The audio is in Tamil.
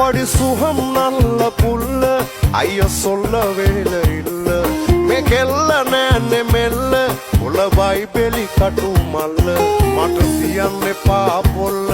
அப்படி சுகம் நல்ல புல்ல ஐயா சொல்ல வேலை இல்ல மேக்கெல்ல நேனே மெல்ல உள்ள பைபெலி கட்டும் மல்ல மாற்று சியன்னே பாப்பொல்ல